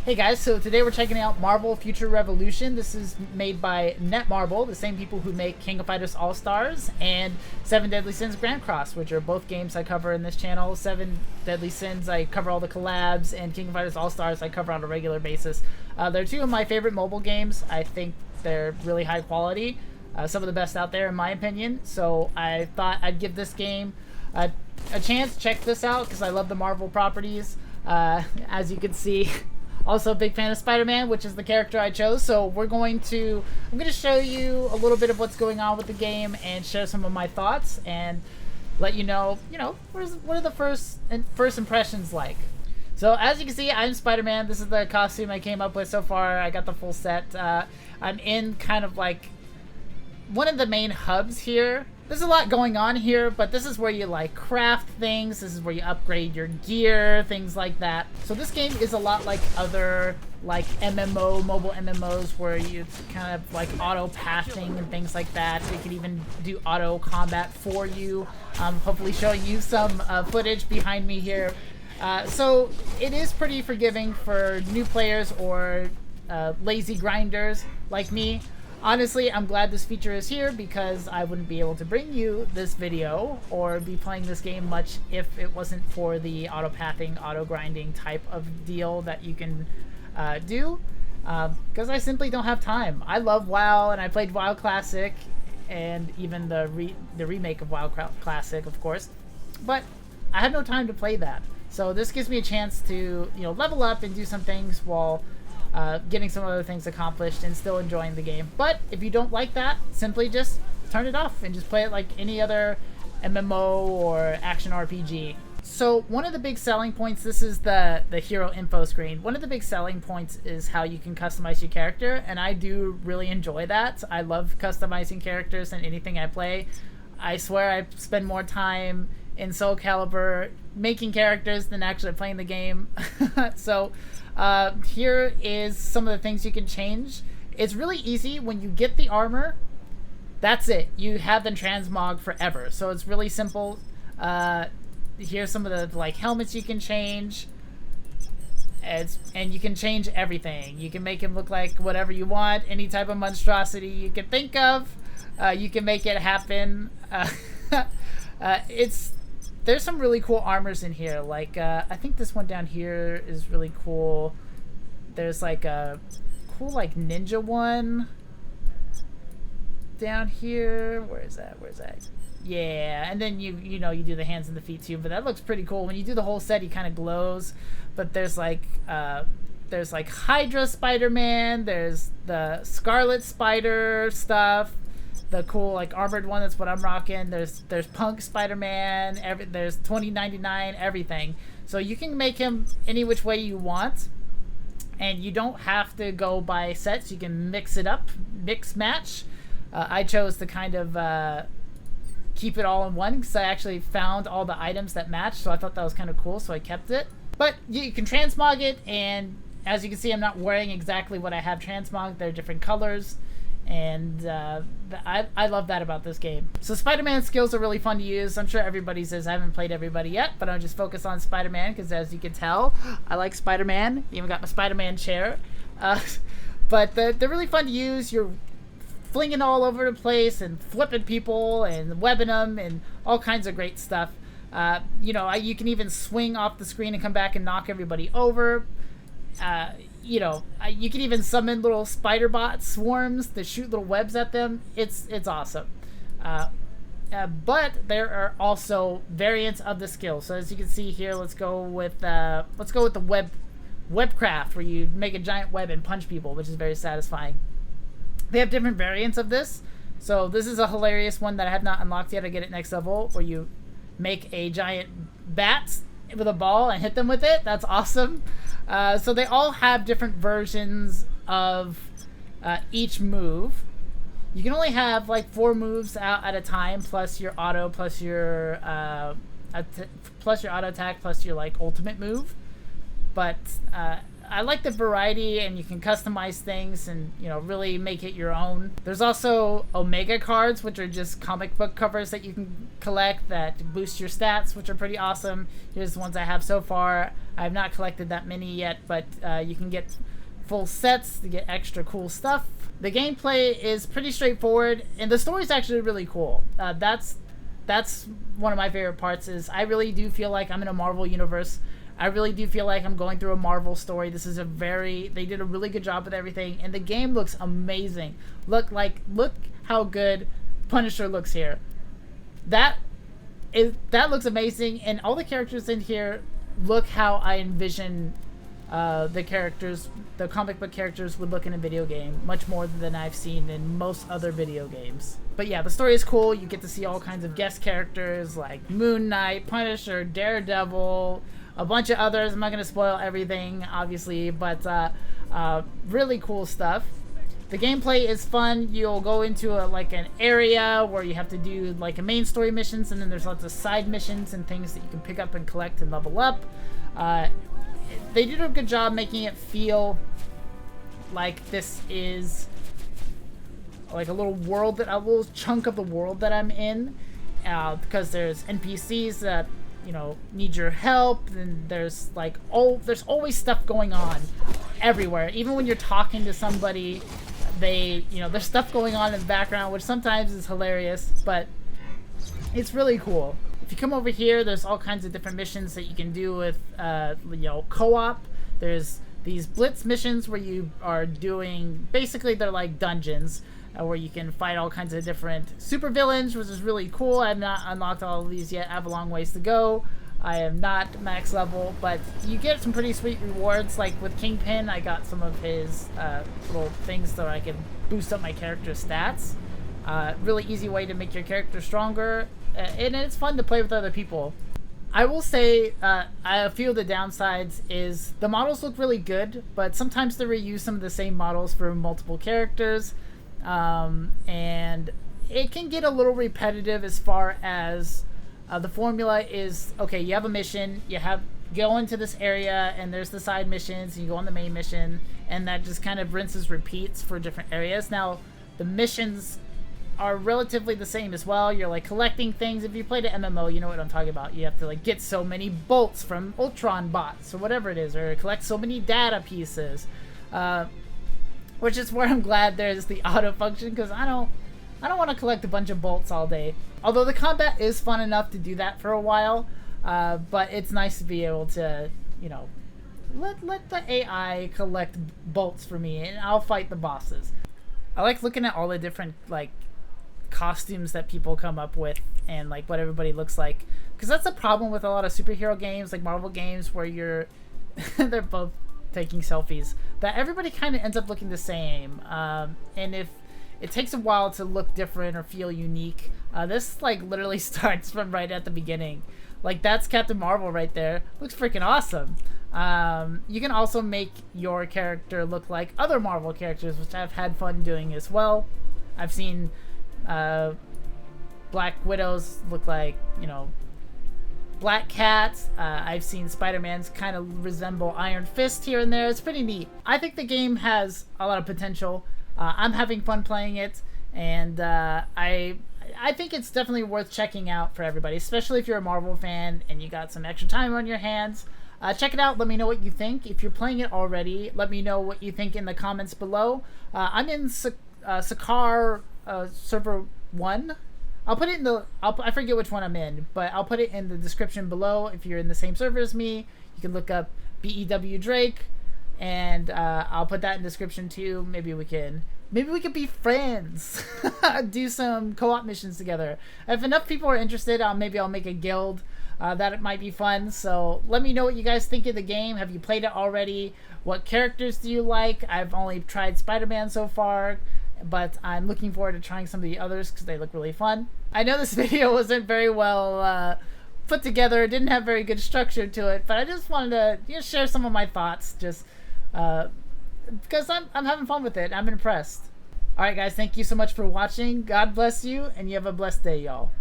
Hey guys, so today we're checking out Marvel Future Revolution. This is made by Netmarble, the same people who make King of Fighters All-Stars and Seven Deadly Sins Grand Cross, which are both games I cover in this channel. Seven Deadly Sins, I cover all the collabs, and King of Fighters All-Stars, I cover on a regular basis. They're two of my favorite mobile games. I think they're really high quality, some of the best out there in my opinion. So I thought I'd give this game a chance. Check this out because I love the Marvel properties. As you can see, also a big fan of Spider-Man, which is the character I chose. So I'm going to show you a little bit of what's going on with the game and share some of my thoughts and let you know, what are the first impressions like. So as you can see, I'm Spider-Man. This is the costume I came up with so far. I got the full set. I'm in kind of like one of the main hubs here. There's a lot going on here, but this is where you like craft things. This is where you upgrade your gear, things like that. So this game is a lot like other like mobile MMOs where you kind of like auto pathing and things like that. They can even do auto combat for you. Hopefully showing you some footage behind me here. So it is pretty forgiving for new players or lazy grinders like me. Honestly, I'm glad this feature is here because I wouldn't be able to bring you this video or be playing this game much if it wasn't for the auto-pathing, auto-grinding type of deal that you can do, because I simply don't have time. I love WoW, and I played WoW Classic, and even the remake of WoW Classic, of course, but I have no time to play that. So this gives me a chance to, level up and do some things while getting some other things accomplished and still enjoying the game. But if you don't like that, simply just turn it off and just play it like any other MMO or action RPG. So one of the big selling points, this is the hero info screen. One of the big selling points is how you can customize your character, and I do really enjoy that. I love customizing characters in anything I play. I swear I spend more time in Soul Calibur making characters than actually playing the game. So here is some of the things you can change. It's really easy. When you get the armor, that's it. You have the transmog forever. So it's really simple. Here's some of the like helmets you can change. And you can change everything. You can make him look like whatever you want, any type of monstrosity you can think of. You can make it happen. There's some really cool armors in here. Like, I think this one down here is really cool. There's like a cool like ninja one down here. Where is that? Yeah, and then you do the hands and the feet too. But that looks pretty cool. When you do the whole set, he kind of glows. But there's like Hydra Spider-Man. There's the Scarlet Spider stuff. The cool like armored one, that's what I'm rocking. There's Punk Spider-Man, there's 2099, everything. So you can make him any which way you want, and you don't have to go by sets. You can mix it up, mix match. I chose to kind of keep it all in one because I actually found all the items that match, so I thought that was kind of cool, so I kept it. But you can transmog it, and as you can see, I'm not wearing exactly what I have transmogged. They're different colors. And I love that about this game. So Spider-Man skills are really fun to use. I'm sure everybody says I haven't played everybody yet, but I'll just focus on Spider-Man because, as you can tell, I like Spider-Man. Even got my Spider-Man chair. But they're really fun to use. You're flinging all over the place and flipping people and webbing them and all kinds of great stuff. You can even swing off the screen and come back and knock everybody over. You can even summon little spider bot swarms to shoot little webs at them. It's awesome. But there are also variants of the skill. So as you can see here, let's go with the webcraft, where you make a giant web and punch people, which is very satisfying. They have different variants of this. So this is a hilarious one that I have not unlocked yet. I get it next level, where you make a giant bat with a ball and hit them with it. That's awesome. So they all have different versions of each move. You can only have like 4 moves out at a time, plus your auto, plus your auto attack, plus your like ultimate move. But I like the variety, and you can customize things and, you know, really make it your own. There's also Omega cards, which are just comic book covers that you can collect that boost your stats, which are pretty awesome. Here's the ones I have so far. I have not collected that many yet, but you can get full sets to get extra cool stuff. The gameplay is pretty straightforward, and the story is actually really cool. That's one of my favorite parts. Is I really do feel like I'm in a Marvel universe. I really do feel like I'm going through a Marvel story. This is they did a really good job with everything, and the game looks amazing. Look how good Punisher looks here. That looks amazing, and all the characters in here look how I envision the comic book characters would look in a video game, much more than I've seen in most other video games. But yeah, the story is cool. You get to see all kinds of guest characters like Moon Knight, Punisher, Daredevil, a bunch of others. I'm not going to spoil everything, obviously, but really cool stuff. The gameplay is fun. You'll go into an area where you have to do like a main story missions, and then there's lots of side missions and things that you can pick up and collect and level up. They did a good job making it feel like this is like a little chunk of the world that I'm in, because there's NPCs that, you know, need your help, and there's always stuff going on everywhere. Even when you're talking to somebody, there's stuff going on in the background, which sometimes is hilarious, but it's really cool. If you come over here, there's all kinds of different missions that you can do with, co-op. There's these blitz missions where you are doing, basically they're like dungeons, where you can fight all kinds of different supervillains, which is really cool. I have not unlocked all of these yet. I have a long ways to go. I am not max level, but you get some pretty sweet rewards. Like with Kingpin, I got some of his little things so I can boost up my character's stats. Really easy way to make your character stronger. And it's fun to play with other people. I will say a few of the downsides is the models look really good, but sometimes they reuse some of the same models for multiple characters, and it can get a little repetitive as far as the formula is, okay, you have a mission, go into this area, and there's the side missions, and you go on the main mission, and that just kind of rinses, repeats for different areas. Now, the missions are relatively the same as well. You're like collecting things. If you played an MMO, you know what I'm talking about. You have to like get so many bolts from Ultron bots or whatever it is, or collect so many data pieces, which is where I'm glad there's the auto function, because I don't want to collect a bunch of bolts all day. Although the combat is fun enough to do that for a while, but it's nice to be able to, you know, let the AI collect bolts for me, and I'll fight the bosses. I like looking at all the different like costumes that people come up with and like what everybody looks like, because that's a problem with a lot of superhero games like Marvel games where they're both taking selfies, that everybody kind of ends up looking the same, and if it takes a while to look different or feel unique, this like literally starts from right at the beginning. Like that's Captain Marvel right there. Looks freaking awesome. You can also make your character look like other Marvel characters, which I've had fun doing as well. I've seen Black Widows look like, you know, Black Cat. I've seen Spider-Man's kind of resemble Iron Fist here and there. It's pretty neat. I think the game has a lot of potential. I'm having fun playing it, and I think it's definitely worth checking out for everybody, especially if you're a Marvel fan and you got some extra time on your hands. Check it out. Let me know what you think. If you're playing it already, let me know what you think in the comments below. I'm in Sakaar server 1. I'll put it in I forget which one I'm in, but I'll put it in the description below. If you're in the same server as me, you can look up BEWDrake, and I'll put that in the description too. Maybe we can be friends. Do some co-op missions together. If enough people are interested, maybe I'll make a guild. That might be fun. So let me know what you guys think of the game. Have you played it already? What characters do you like? I've only tried Spider-Man so far, but I'm looking forward to trying some of the others because they look really fun. I know this video wasn't very well put together. It didn't have very good structure to it, but I just wanted to share some of my thoughts, just because I'm having fun with it. I'm impressed. Alright guys, thank you so much for watching. God bless you, and you have a blessed day, y'all.